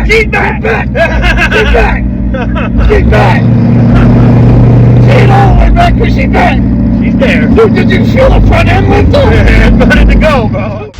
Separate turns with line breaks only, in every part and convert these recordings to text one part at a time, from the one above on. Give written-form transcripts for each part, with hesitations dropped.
She's back! She's back! She's back! She ain't all the way back, but she's back!
She's there.
Dude, did you feel the front end lift up?
It's ready to go, bro.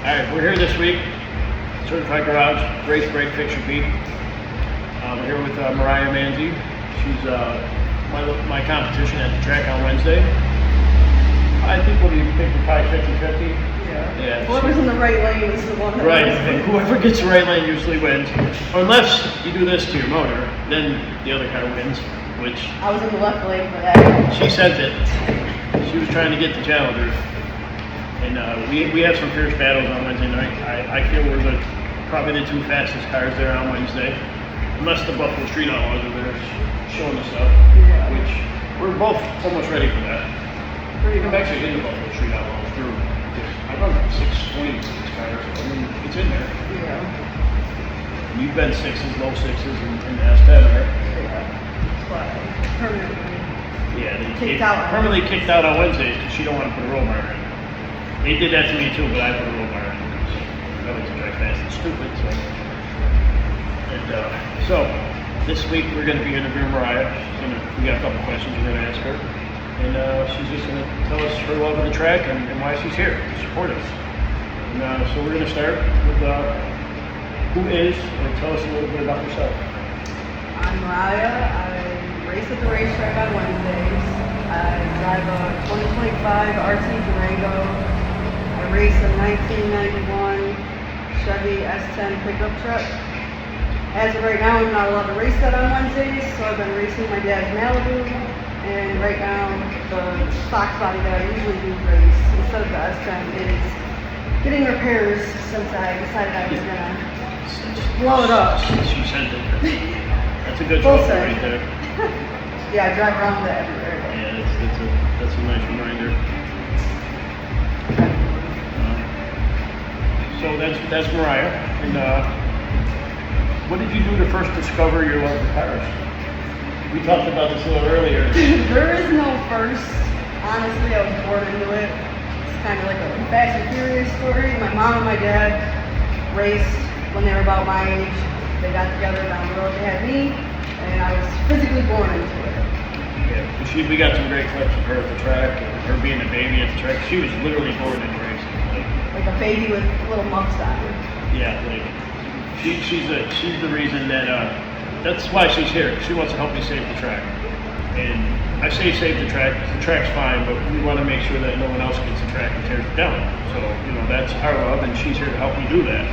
Alright, we're here this week, Certified Garage, Race Brake Fix Repeat. We're here with Mariah Manzi. She's my competition at the track on Wednesday. I think, what do you think, we're probably 50-50?
Yeah. Whoever's in the right lane is the one that
Right,
wins.
and whoever gets the right lane usually wins. Unless you do this to your motor, then the other car wins, which...
I was in the left lane for that.
She sent it. She was trying to get the Challenger. And we have some fierce battles on Wednesday night. I feel we're probably the two fastest cars there on Wednesday. Unless the Buffalo Street Outlaws are there showing us up.
Yeah.
Which, we're both almost ready for that. I'm actually in the Buffalo Street Outlaws through. I run 620 with these cars. I mean, it's in there.
Yeah.
You've been sixes, low sixes in the S10, right?
Yeah. But permanently.
Yeah, they
Permanently
kicked out on Wednesdays because she don't want to put a roll bar in. They did that to me too, but I put a roll bar in. I like to drive fast and stupid, so. And so, this week we're going to be interviewing Mariah. We got a couple questions we're going to ask her. And she's just going to tell us her love of the track and why she's here to support us. And so we're going to start with who is, or tell us a little bit about yourself.
I'm Mariah. I race at the racetrack on Wednesdays. I drive a 2025 RT Durango. I race a 1991 Chevy S10 pickup truck. As of right now, I'm not allowed to race that on Wednesdays, so I've been racing my dad's Malibu. And right now, the Fox body that I usually do race instead of the S10 is getting repairs since I decided I was gonna blow it up.
She sent it. That's a good
Full
trophy
set.
right there.
Yeah, I drive around with it everywhere.
Yeah, that's a nice reminder. So that's Mariah. And what did you do to first discover your love for cars? We talked about this a little earlier.
There is no first. Honestly, I was born into it. It's kind of like a Fast and Furious story. My mom and my dad raced when they were about my age. They got together down the road. They had me, and I was physically born into it.
Yeah, we got some great clips of her at the track, and her being a baby at the track. She was literally born into racing.
Like a baby with little muffs on her.
Yeah, like she's the reason that that's why she's here. She wants to help me save the track. And I say save the track. The track's fine, but we want to make sure that no one else gets the track and tears it down. So that's our love, and she's here to help me do that.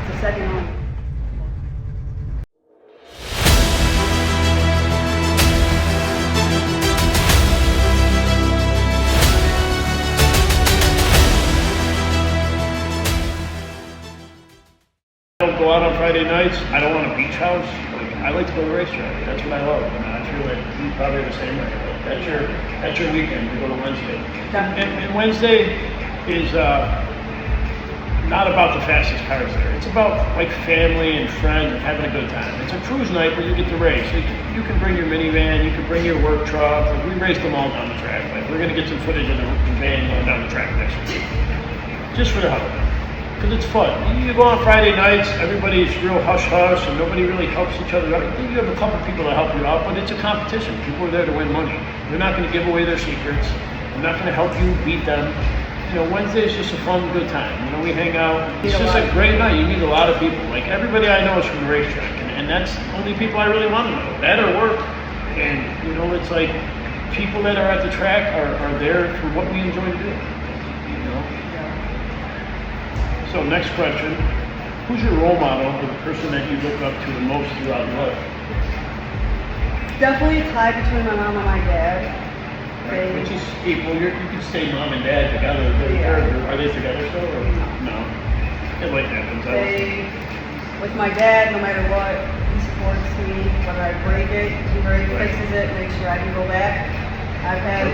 It's the second one.
Go out on Friday nights. I don't want a beach house. I like to go to the racetrack. That's what I love. And I feel like you probably are the same way. That's your weekend to go to Wednesday. And Wednesday is not about the fastest cars there. It's about like family and friends and having a good time. It's a cruise night where you get to race. You can bring your minivan, you can bring your work truck. Like, we raced them all down the track. Like, we're gonna get some footage of the van going down the track next week, just for the hell of it. Because it's fun. You go on Friday nights, everybody's real hush-hush, and nobody really helps each other out. You have a couple people that help you out, but it's a competition. People are there to win money. They're not going to give away their secrets. They're not going to help you beat them. You know, Wednesday is just a fun, good time. You know, we hang out. It's just a great night. You meet a lot of people. Like, everybody I know is from the racetrack, and that's only people I really want to know. That or work. And, you know, it's like people that are at the track are there for what we enjoy to do. You know? So next question, who's your role model or the person that you look up to the most throughout your life?
Definitely a tie between my mom and my dad.
Right. Which is equal. You can say mom and dad together. Are they together still? Or? No. It like happens.
With my dad, no matter what, he supports me. Whether I break it, he fixes it, makes sure I can go back. I've had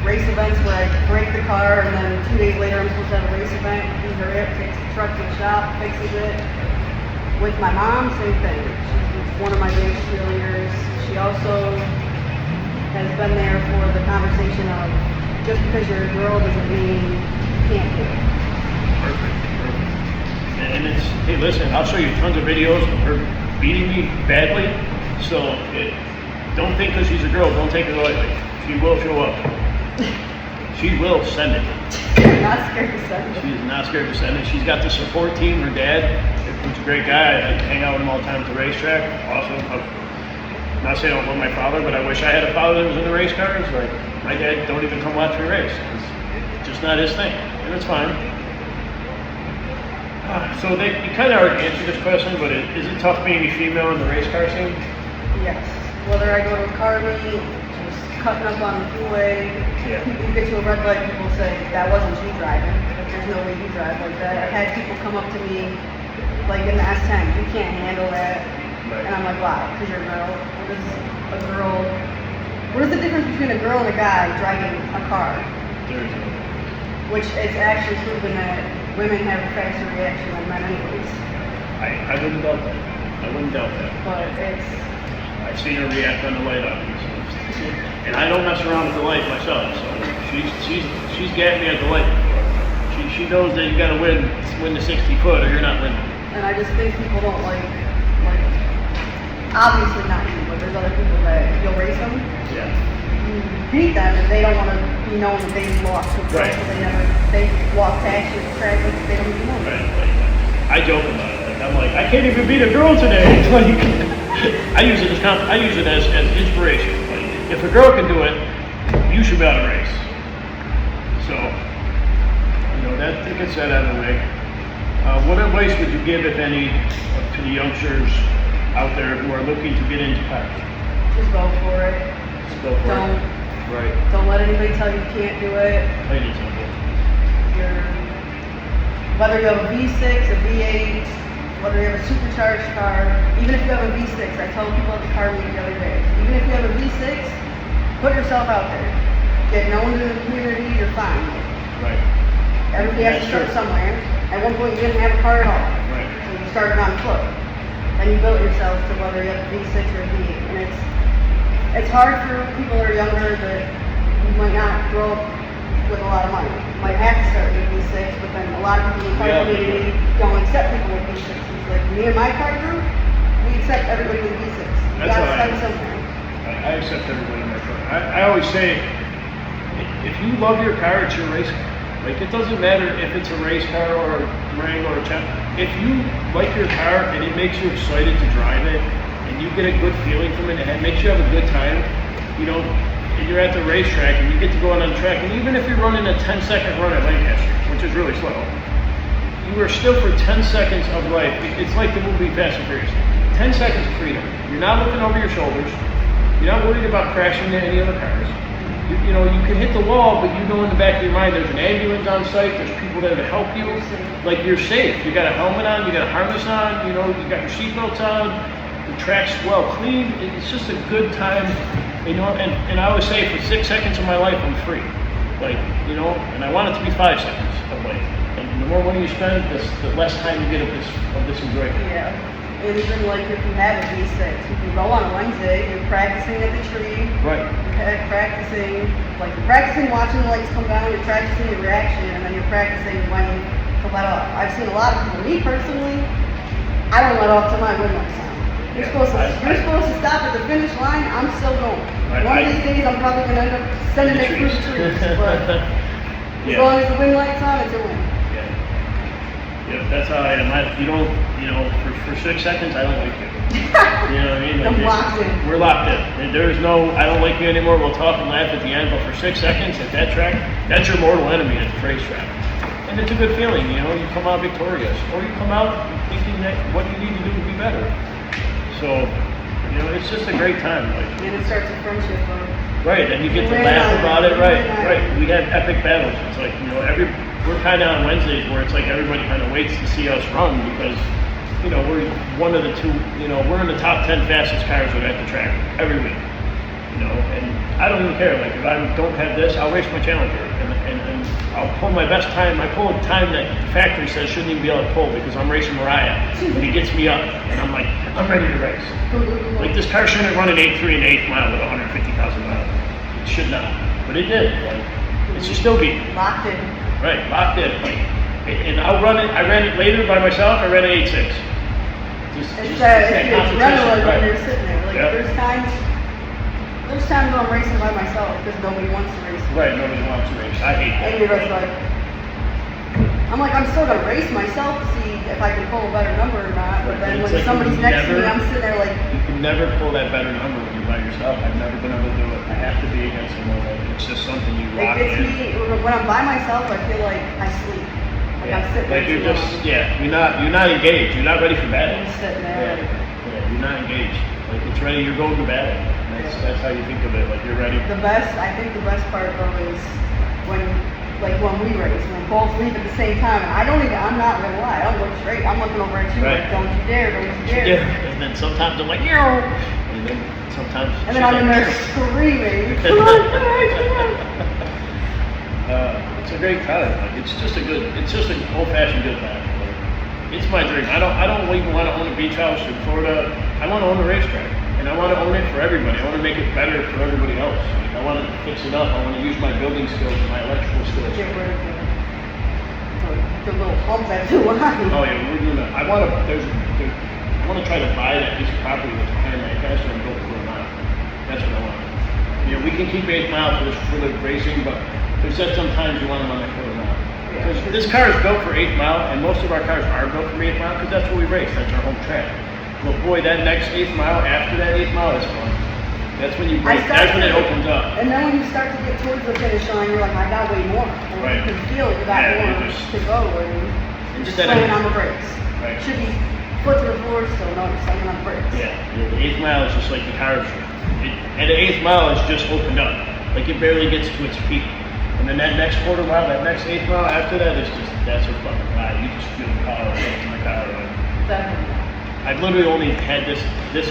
race events where I break the car and then 2 days later I'm supposed to have a race event. He's there, takes the truck to the shop, fixes it. With my mom, same thing. She's one of my biggest cheerleaders. She also has been there for the conversation of just because you're a girl doesn't mean you can't do it.
Perfect. And it's, hey, listen, I'll show you tons of videos of her beating me badly. So don't think because she's a girl, don't take it lightly. She will show up. She will send it.
She's not scared to send it.
She is not scared to send it. She's got the support team. Her dad, who's a great guy. I hang out with him all the time at the racetrack. Awesome. I'm not saying I don't love my father, but I wish I had a father that was in the race cars. Like, my dad don't even come watch me race. It's just not his thing, and it's fine. So you kind of already answered this question, but is it tough being a female in the race car scene?
Yes. Whether I go to a car meet, just cutting up on the freeway, people get to a red light, people say, that wasn't you driving. Like, there's no way you drive like that. I've had people come up to me, like in the S10, you can't handle that. Right. And I'm like, why? Because you're a girl. What is the difference between a girl and a guy driving a car? Which is actually proven that women have a faster reaction than men anyways.
I wouldn't doubt that.
But it's...
I've seen her react on the light up. And I don't mess around with the light myself, so she's gapped me at the light before. She knows that you gotta win the 60 foot or you're not winning.
And I just think people don't like obviously not you, but there's other people that you'll race them.
Yeah.
You beat them and they don't want to be known that they lost.
Right.
So they walk past you at the track like they don't even know.
Right. Like, I joke about it. Like, I'm like, I can't even beat a girl today. Like, I use it as inspiration. Like, if a girl can do it, you should be able to race. So, you know, that gets that out of the way. What advice would you give, if any, to the youngsters out there who are looking to get into cars?
Just go for it.
Right.
Don't let anybody tell you can't do it.
Plain and simple.
Whether you have a V6, a V8, whether you have a supercharged car, even if you have a V6, I tell people at the car meet the other day, even if you have a V6, put yourself out there. Get known to the community, you're fine.
Right.
Everybody has to start somewhere. At one point you didn't have a car at all.
Right.
So you started on foot. And you built yourself to whether you have a V6 or a V8. And it's hard for people that are younger that you might not grow up with a lot of money. You might have to start with a V6, but then a lot of people in the car community don't accept people with V6s. Like me and my car group, we accept everybody with V6. You gotta start somewhere.
I accept everybody in my car. I always say, if you love your car, it's your race car. Like, it doesn't matter if it's a race car or a Durango or a Champ. If you like your car and it makes you excited to drive it, and you get a good feeling from it, and it makes you have a good time, you know, and you're at the racetrack and you get to go out on the track, and even if you're running a 10-second run at Lancaster, which is really slow, you are still for 10 seconds of life. It's like the movie Fast and Furious. 10 seconds of freedom. You're not looking over your shoulders. You're not worried about crashing into any other cars. You know, you can hit the wall, but you know in the back of your mind there's an ambulance on site, there's people there to help you. Like, you're safe. You got a helmet on, you got a harness on, you know, you got your seatbelts on, the track's well clean. It's just a good time, you know, and I always say for 6 seconds of my life I'm free. Like, you know, and I want it to be 5 seconds of life. And The more money you spend, the less time you get of this enjoyment.
Yeah. And even like if you have a V6, you can go on a Wednesday, you're practicing at the tree.
Right.
You're practicing watching the lights come down, you're practicing your reaction, and then you're practicing when to let off. I've seen a lot of people, me personally, I don't let off till my wind lights on. You're supposed to stop at the finish line, I'm still going. One of these days I'm probably going to end up sending it through the trees, but as long as the wind lights on, it's a win.
Yeah, that's how I am. For 6 seconds, I don't like you. You know what I mean?
I'm locked in.
We're locked in. And there's no, I don't like you anymore. We'll talk and laugh at the end, but for 6 seconds at that track, that's your mortal enemy at the racetrack. And it's a good feeling, you come out victorious. Or you come out thinking that what you need to do to be better. So, it's just a great time.
And it starts a friendship,
right, and you get to laugh about it, right. We have epic battles. It's like, we're kind of on Wednesdays where it's like everybody kind of waits to see us run because, we're one of the two, we're in the top 10 fastest cars that are at the track every week, and I don't even care. Like, if I don't have this, I'll race my Challenger, and I'll pull my best time. I pull a time that the factory says shouldn't even be able to pull because I'm racing Mariah, and it gets me up, and I'm like, I'm ready to race. Like, this car shouldn't run an 8.3 and 8th mile with 150,000 miles. It should not, but it did. Like, it should still be.
Locked in.
Right, locked in. And I'll run it. I ran it later by myself. I ran an 8.6.
It's adrenaline when you're sitting there. Like there's times when I'm racing by myself because nobody wants to race.
Right, nobody wants to race. I hate that.
And you're just like, I'm still gonna race myself to see if I can pull a better number or not. But then when somebody's next to me, I'm sitting there like.
You can never pull that better number when you're by yourself. I've never been able to do it. I have to be against someone. It's just something you lock in.
When I'm by myself, I feel like I sleep. Like I'm sitting there.
Like you're just, you're not engaged. You're not ready for battle.
I'm sitting there.
Yeah, you're not engaged. Like it's ready. You're going to battle. That's how you think of it. Like you're ready.
I think the best part though is when we race, when both leave at the same time. And I'm not gonna lie. I don't look straight. I'm looking over at you like, don't you dare.
And then sometimes I'm like, yo. And then sometimes.
And then I'm in there screaming. Come on.
It's a great time. Like, it's just an old-fashioned good time. Like, it's my dream. I don't even want to own a beach house in Florida. I want to own a racetrack, and I want to own it for everybody. I want to make it better for everybody else. Like, I want to fix it up. I want to use my building skills and my electrical skills.
Get rid of the little hump at the line.
Oh yeah, we're doing that. I want to try to buy that piece of property that's behind my castle and build it for a mile. That's what I want. We can keep 8 miles for the racing, but there's sometimes you want them on that quarter mile. Because this car is built for 8 mile, and most of our cars are built for 8 mile because that's what we race. That's our home track. But boy, that next 8th mile after that 8th mile is fun. That's when you break. That's when it opens up.
And then when you start to get towards the finish line, you're like, I got way more. And
right.
You can feel you got more to go. And just slamming on the brakes.
Right.
Should be foot to the floor still. No, you're slamming on the brakes.
Yeah. The 8th mile is just like the cars. And the 8th mile is just opened up. Like it barely gets to its peak. And then that next quarter mile, that next 8th mile after that is just, that's a fucking ride. You just feel the power in the car.
Definitely.
I've literally only had this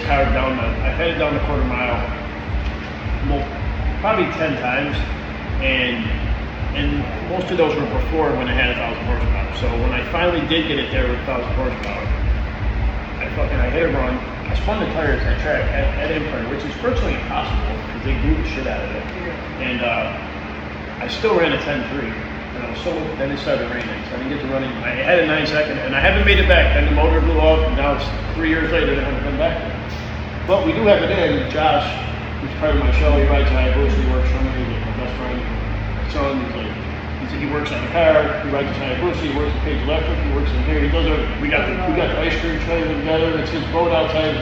car down I've had it down the quarter mile probably 10 times, and most of those were before when I had 1,000 horsepower. So when I finally did get it there with 1,000 horsepower, I hit a run. I spun the tires at track at Empire, which is virtually impossible because they glue the shit out of it. And I still ran a 10.3. Then it started raining, so I didn't get to running. I had a 9-second, and I haven't made it back. Then the motor blew off, and now it's 3 years later, I haven't been back there. But we do have it in. Josh, who's part of my show, he rides Hayabusa, he works for me, he's my best friend. My son, he works on the car, he rides Hayabusa, he works at Page Electric, he works in here. He does we got the ice cream trailer together, it's his boat outside.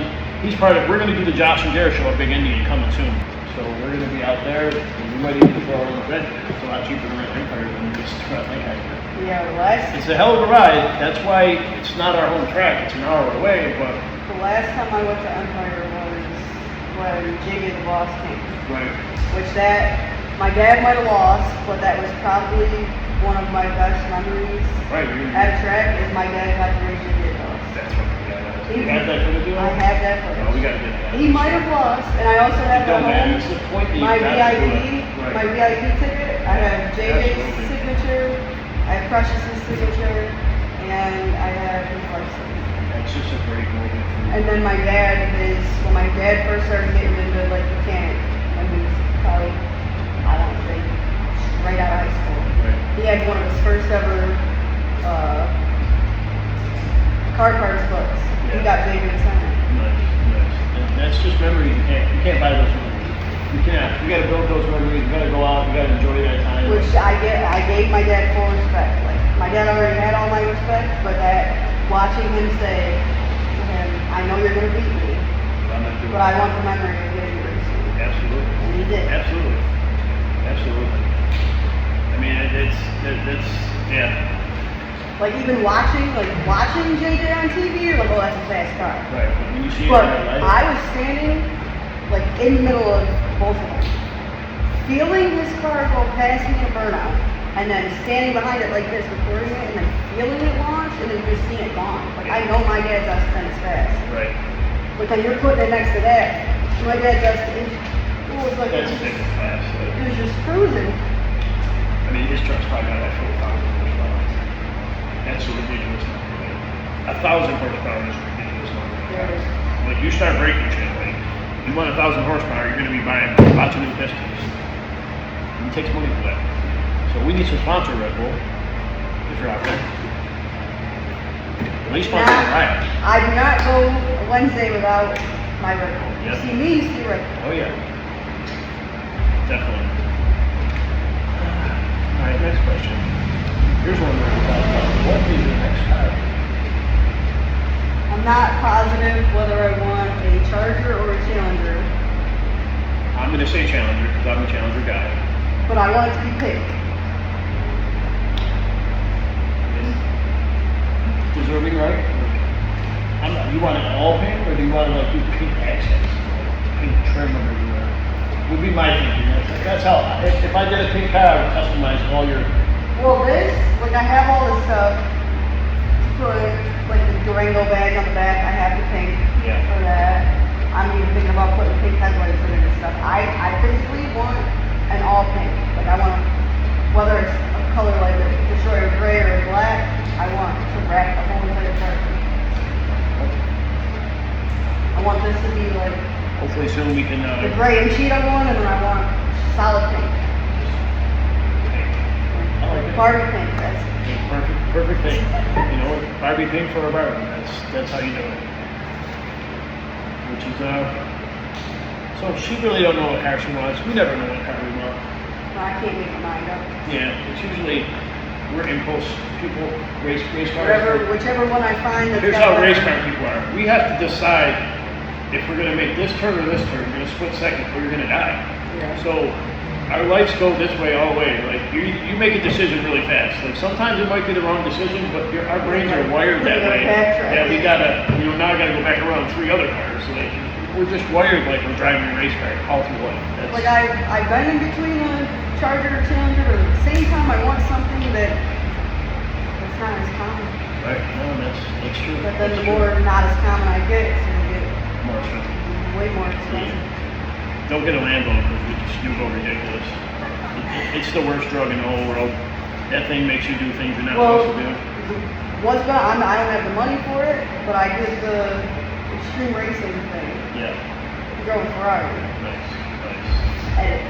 He's part of, we're going to do the Josh and Dare show at Big Indian coming soon. So we're going to be out there, and we might even throw on the bed. It's a lot cheaper to rent Empire than just rent Lancaster.
Yeah, the last.
It's a hell of a ride. That's why it's not our home track. It's an hour away, but.
The last time I went to Empire was when Jiggy the Boss came.
Right.
Which my dad might have lost, but that was probably one of my best memories.
Right.
At a track is my dad got to race Jiggy the Boss.
That's what we got. You had that for the deal?
I had that for
Oh, we got to get that.
He might have lost, and I also have my VIP ticket. I have JJ's signature, I have Precious's signature, and I have his license.
That's just a great moment.
And then my dad when my dad first started getting into like mechanic, when he was probably, I don't know, say, right out of high school.
Right.
He had one of his first ever car parts books. He got J.B. Center.
Nice, nice. And that's just memories. You can't buy those memories. You can't. You got to build those memories. You got to go out. You got to enjoy that time.
Which I gave my dad full respect. Like my dad already had all my respect, but that watching him say to him, "I know you're gonna beat me, but I want the memory of getting racing."
Absolutely.
And he did.
Absolutely. Absolutely. I mean, it's yeah.
Like even watching JJ on TV, you're like, oh, that's a fast car.
Right. But when you see
But
it in real life,
I was standing like in the middle of both of them, feeling his car go past me in a burnout, and then standing behind it like this, recording it, and then feeling it launch, and then just seeing it gone. Like I know my dad's S10 is fast.
right.
But then you're putting it next to that. My dad's S10, it was like
That's a different class.
it was just cruising.
I mean, his truck's probably got that 4,000 horsepower. That's a ridiculous number. 1,000 horsepower is a ridiculous number.
Yeah.
Like you start breaking shit, like you want 1,000 horsepower, you're going to be buying lots of new pistons. And it takes money for that. So we need to sponsor Red Bull if you're out there. At least sponsor Mariah.
I do not go a Wednesday without my Red Bull. You
Yep.
see me, you see Red Bull.
Oh yeah. Definitely. All right, next question. Here's one we're going to talk about. What is your next car?
I'm not positive whether I want a Charger or a Challenger,
I'm going to say Challenger because I'm a Challenger guy.
but I want it to be pink.
Deserving, right? You want it all pink, or do you want to like do pink accents, pink trim everywhere? Would be my thinking. That's how. If I did a pink car, I would customize all your.
Well, like I have all this stuff, put like the Durango badge on the back. I have the pink
Yeah.
for that. I'm even thinking about putting pink headlights in it and stuff. I physically want an all pink. Like I want, whether it's a color like a Destroyer gray or black, I want to wrap the whole entire car. I want this to be like
Hopefully soon we can.
the gray and cheetah one, and then I want solid pink.
I like it.
Barbie pink, that's
Perfect thing. You know, Barbie pink for a Barbie. That's how you do it. Which is so she really don't know what car she wants. We never know what car we want.
I can't make my mind up.
Yeah, it's usually we're impulse people, race cars.
Whichever one I find that's
Here's
got
how race
better-
car people are. We have to decide if we're going to make this turn or this turn. We're going to split second or you're going to die.
Yeah.
So our lives go this way all the way. Like you make a decision really fast. Like sometimes it might be the wrong decision, but our brains are wired that way. Yeah, we gotta, now I gotta go back around 3 other cars. Like we're just wired like we're driving a race car all through life.
Like I've been in between a Charger or Challenger, but at the same time I want something that's not as common.
Right. No, that's true.
But then
That's
the
true.
more not as common I get, it's gonna get
More expensive.
way more expensive.
Don't get a Lambo because you go ridiculous. It's the worst drug in the whole world. That thing makes you do things you're not
Well,
supposed to do.
I don't have the money for it, but I did the extreme racing thing.
Yeah.
Drove a Ferrari.
Nice.
Edit.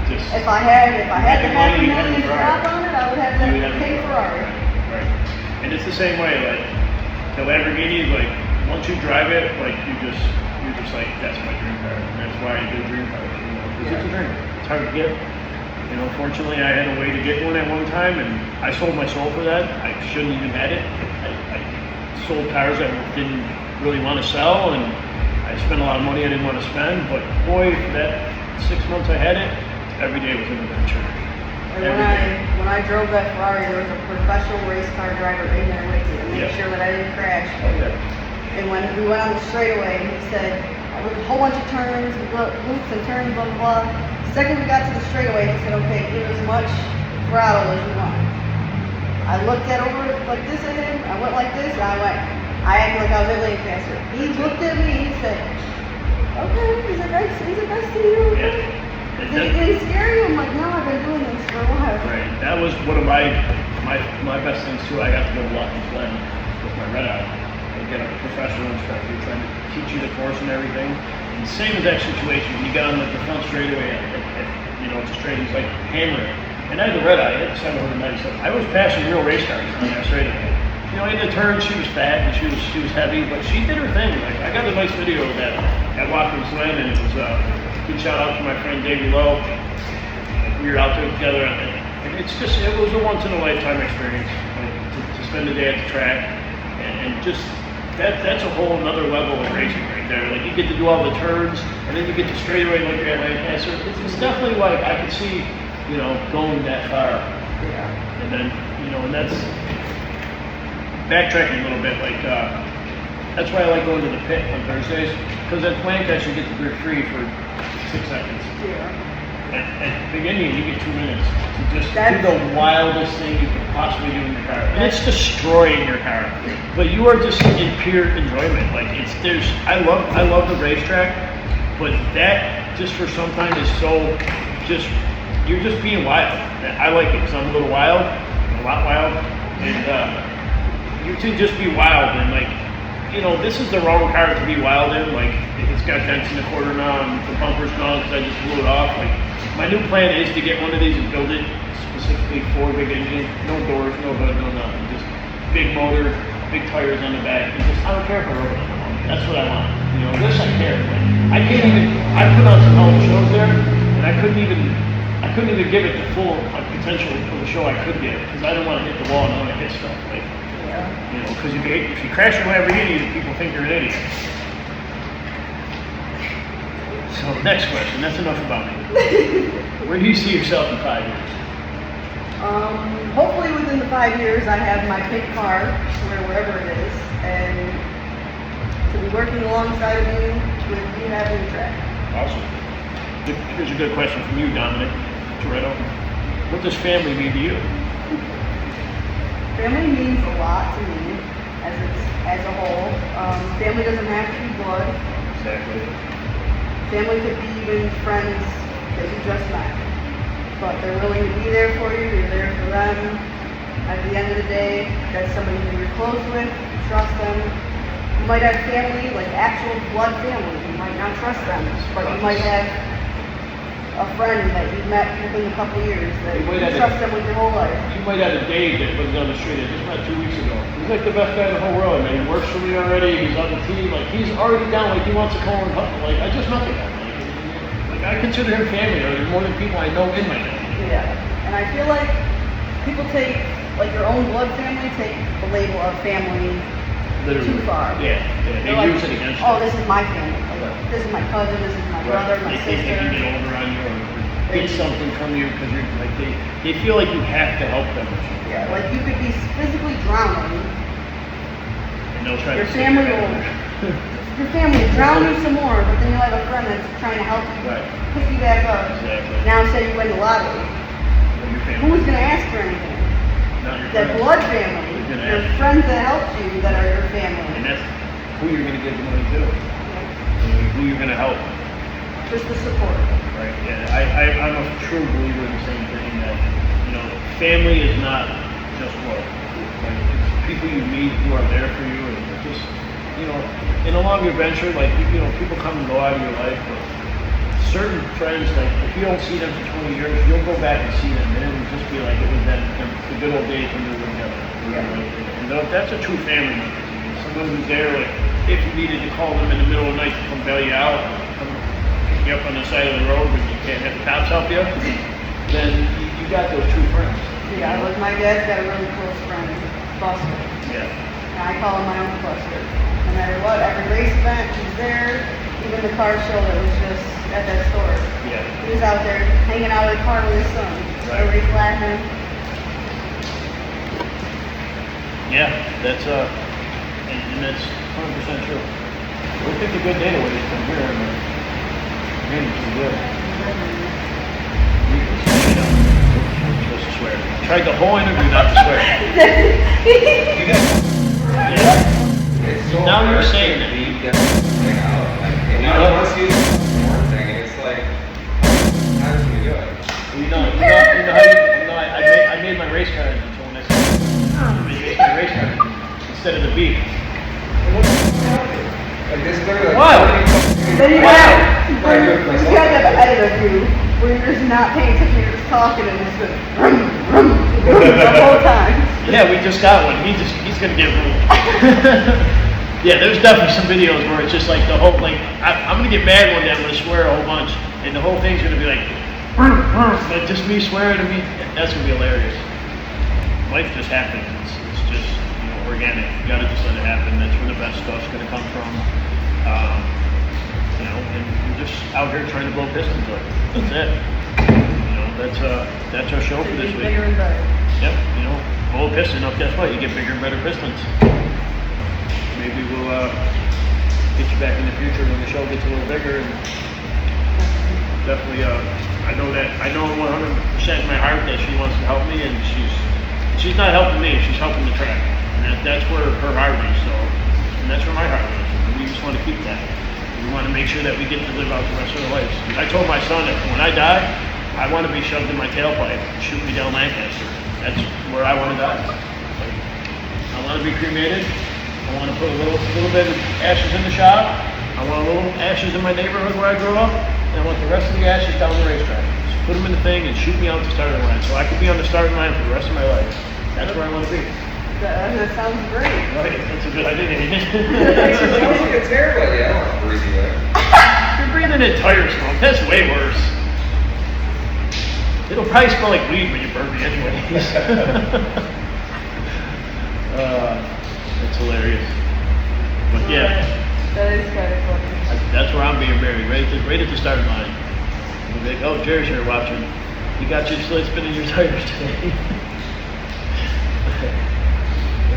Just
If I had the
Had the
half a
money, you had
million
the
to
Ferrari.
drop on it, I would have
You would have
that
the
pink Ferrari.
Right. And it's the same way. Like the Lamborghini, like once you drive it, like you're just like that's my dream car. And that's why I do dream cars. Because it's a dream. It's hard to get. Fortunately, I had a way to get one at one time, and I sold my soul for that. I shouldn't even had it. I sold cars that didn't really want to sell, and I spent a lot of money I didn't want to spend. But boy, for that 6 months I had it, every day was an adventure.
And
Every day.
when I drove that Ferrari, there was a professional race car driver in there with me to make
Yeah.
sure that I didn't crash.
Okay.
And when we went on the straightaway, he said, with a whole bunch of turns, loops and turns, blah, blah, blah. The second we got to the straightaway, he said, okay, give as much throttle as you want. I looked at over like this at him, I went like this, and I acted like I was at Lancaster. He looked at me and he said, okay, is it nice to you?
Yeah.
Did it scare you? I'm like, no, I've been doing this for a while.
Right. That was one of my best things too. I got to go walk and sled with my red eye. I get a professional instructor trying to teach you the course and everything. And same as that situation, you get on the front straightaway at just straight, he's like hammering. And I had the red eye, I had 797. I was passing real race cars on that straightaway. In the turn, she was fat and she was heavy, but she did her thing. Like, I got a nice video of that at Walk and Slam, and it was good shout out to my friend Davey Lowe. We were out there together, and it was a once in a lifetime experience, to spend the day at the track, and just that's a whole another level of racing right there. Like, you get to do all the turns, and then you get to straightaway like you're at Lancaster. It's definitely like I could see, going that far.
Yeah.
And then, and that's backtracking a little bit. Like, that's why I like going to the pit on Thursdays, because at Lancaster you get to grid free for 6 seconds.
Yeah.
At Big Indian, you get 2 minutes to just do the wildest thing you could possibly do in your car. And it's destroying your car. But you are just in pure enjoyment. Like, I love the racetrack, but that just for some time is so you're just being wild. And I like it because I'm a little wild, a lot wild, and you can just be wild and like, this is the wrong car to be wild in. Like, it's got dents in the quarter now and the bumper's gone because I just blew it off. Like, my new plan is to get one of these and build it specifically for Big Engine. No doors, no hood, no nothing. Just big motor, big tires on the back. And I don't care if I rode it. That's what I want. This I care. Like, I put on some hell of shows there, and I couldn't even give it the full potential of the show I could get, because I don't want to hit the wall and I want to hit stuff. Like, because if you crash your Lamborghini, people think you're an idiot. So, next question. That's enough about me. Where do you see yourself in 5 years?
Hopefully within the 5 years I have my pink car, wherever it is, and to be working alongside of you with you having the track.
Awesome. Here's a good question from you, Dominic Toretto. What does family mean to you?
Family means a lot to me as a whole. Family doesn't have to be blood.
Exactly.
Family could be even friends that you just met. But they're willing to be there for you, you're there for them. At the end of the day, that's somebody that you're close with, you trust them. You might have family, like actual blood family, you might not trust them, but you might have a friend that you met within a couple of years that you trust them with your whole life.
You might have a Dave that lives down the street I just met 2 weeks ago. He's like the best guy in the whole world. He works for me already, he's on the team, like he's already down, like he wants to call and help. Like, I just met the guy. Like I consider him family, or more than people I know in my family.
Yeah, and I feel like people take, like your own blood family, take the label of family too far.
Yeah, they
like,
use it against you.
Oh, this is my family. Like, this is my cousin, this is my brother, my
They
sister.
think you get over on you or get something from you because you're like they feel like you have to help them.
Yeah, like you could be physically drowning.
And they'll try
Your
to
family will your family will drown you some more, but then you'll have a friend that's trying to help you pick you back up.
Exactly.
Now say you win the lottery.
Well, your family.
Who's gonna ask for anything?
Not your
That
friends.
blood family. Your friends that helped you that are your family.
And that's who you're going to give the money to. Who you're going to help.
Just the support.
Right. Yeah. I'm a true believer in the same thing that family is not just work. Like, it's people you meet who are there for you, and it's just in a longer venture, like people come and go out of your life, but certain friends, like if you don't see them for 20 years, you'll go back and see them, and it'll just be like it was the good old days when we were together. And that's a true family member. Someone who's there, like if you needed to call them in the middle of the night to come bail you out, come pick you up on the side of the road when you can't have the cops help you, then you got those true friends.
Yeah, like my dad's got a really close friend, Buster.
Yeah.
And I call him my Uncle Buster. No matter what, every race event, he's there. Even the car show that was just at that store.
Yeah.
He was out there hanging out of the car with his son.
Right.
Everybody's laughing.
Yeah, that's and that's 100% true. We'll pick a good day away from here, and man, it's good. You're supposed to swear. Tried the whole interview not to swear. Now you're saying that.
I want to see this more thing, and it's like,
race cars until when I said, they make my race cars instead of the beep.
Like this literally.
Wow.
Then you got that edit of you where you're just not paying attention, you're just talking and it's just the whole time.
Yeah, we just got one. He's gonna get ruled. Yeah, there's definitely some videos where it's just like the whole I'm gonna get mad one day. I'm gonna swear a whole bunch, and the whole thing's gonna be like just me swearing to me. That's gonna be hilarious. Life just happens. It's just organic. You gotta just let it happen. That's where the best stuff's gonna come from. And we're just out here trying to blow pistons up. That's it. That's our show for this week.
Bigger and better.
Yep. Blow a piston up. Guess what? You get bigger and better pistons. Maybe we'll get you back in the future when the show gets a little bigger. And definitely, I know 100% in my heart that she wants to help me, and she's not helping me. She's helping the track, and that's where her heart is. So, and that's where my heart is. And we just want to keep that. We want to make sure that we get to live out the rest of our lives. I told my son that when I die, I want to be shoved in my tailpipe and shoot me down Lancaster. That's where I want to die. I want to be cremated. I want to put a little bit of ashes in the shop. I want a little ashes in my neighborhood where I grew up. And I want the rest of the ashes down the racetrack. Just put them in the thing and shoot me out the starting line. So I could be on the starting line for the rest of my life. That's where I want to be.
That sounds great.
Right, that's a good idea.
It sounds like a terrible idea. I don't want to breathe you there.
You're breathing in tire smoke. That's way worse. It'll probably smell like weed when you burn me anyways. It's hilarious. But yeah.
That is kind of funny.
That's where I'm being buried, right at the starting line. We'll be like, oh, Jerry's here watching. You got you spinning your tires today.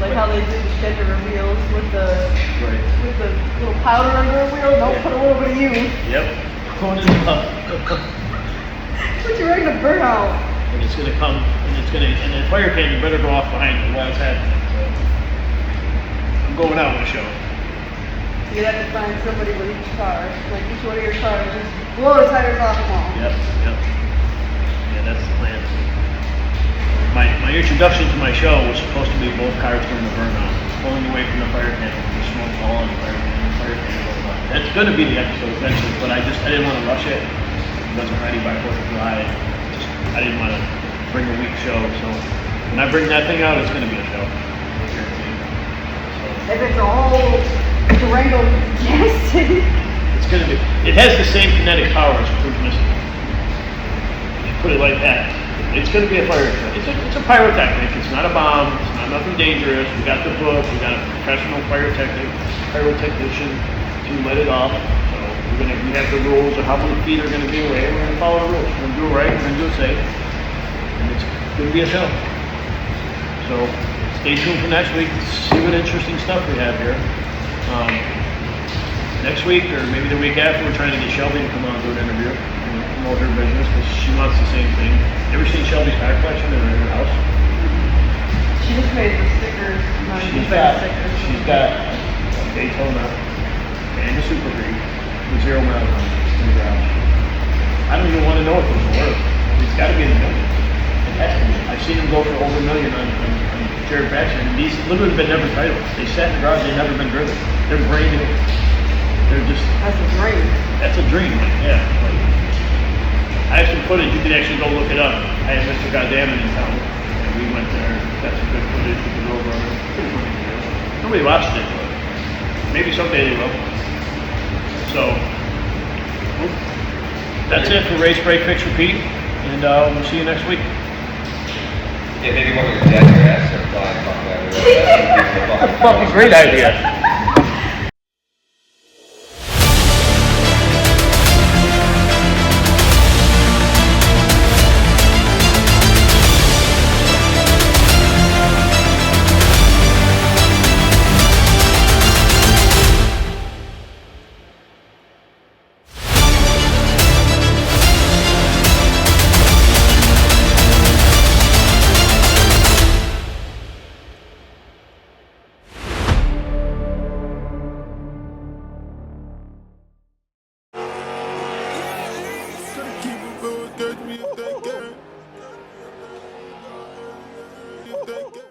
Like how they did the gender reveals with the little powder under the wheel. Don't put a little bit of you.
Yep. Going in up.
But you're ready to burn out.
And it's gonna come, and the fire cannon better go off behind it while it's happening. So I'm going out with a show.
You have to find somebody with each car, like each one of your cars, just blow the tires off them all.
Yep. Yeah, that's the plan. My introduction to my show was supposed to be both cars during the burnout, pulling away from the fire cannon, the smoke ball and the fire cannon going on. That's going to be the episode eventually, but I didn't want to rush it. It wasn't ready by 4th of July. I didn't want to bring a weak show, so when I bring that thing out, it's going to be a show.
If it's a whole Durango gas tank.
It's going to be. It has the same kinetic power as a cruise missile. If you put it like that. It's going to be a fire truck. It's a pyrotechnic. It's not a bomb. It's not nothing dangerous. We got the book. We got a professional pyrotechnician to let it off. So we have the rules of how many feet are going to be away. We're going to follow the rules. We're going to do it right. We're going to do it safe. And it's going to be a show. So stay tuned for next week. See what interesting stuff we have here. Next week or maybe the week after, we're trying to get Shelby to come on and do an interview. Promote her business because she wants the same thing. You ever seen Shelby's car collection in her house?
She just made the stickers.
She's got a Daytona and a Super Green with 0 miles on it in the garage. I don't even want to know what those are worth. It's got to be in the millions. It has to be. I've seen them go for over $1 million on Jared Baxter, and these literally have been never titled. They sat in the garage. They've never been driven. They're brand new. They're just.
That's a dream.
That's a dream. Yeah. I have some footage. You can actually go look it up. I had Mr. Goddamn in town, and we went there. Got some good footage with the Roadrunner. Pretty funny video. Nobody watched it, but maybe someday they will. So that's it for Race Break Fix Repeat, and we'll see you next week.
Yeah, maybe one of your dad's your ass or flying fuck that.
That's a fucking great idea.
Thank you.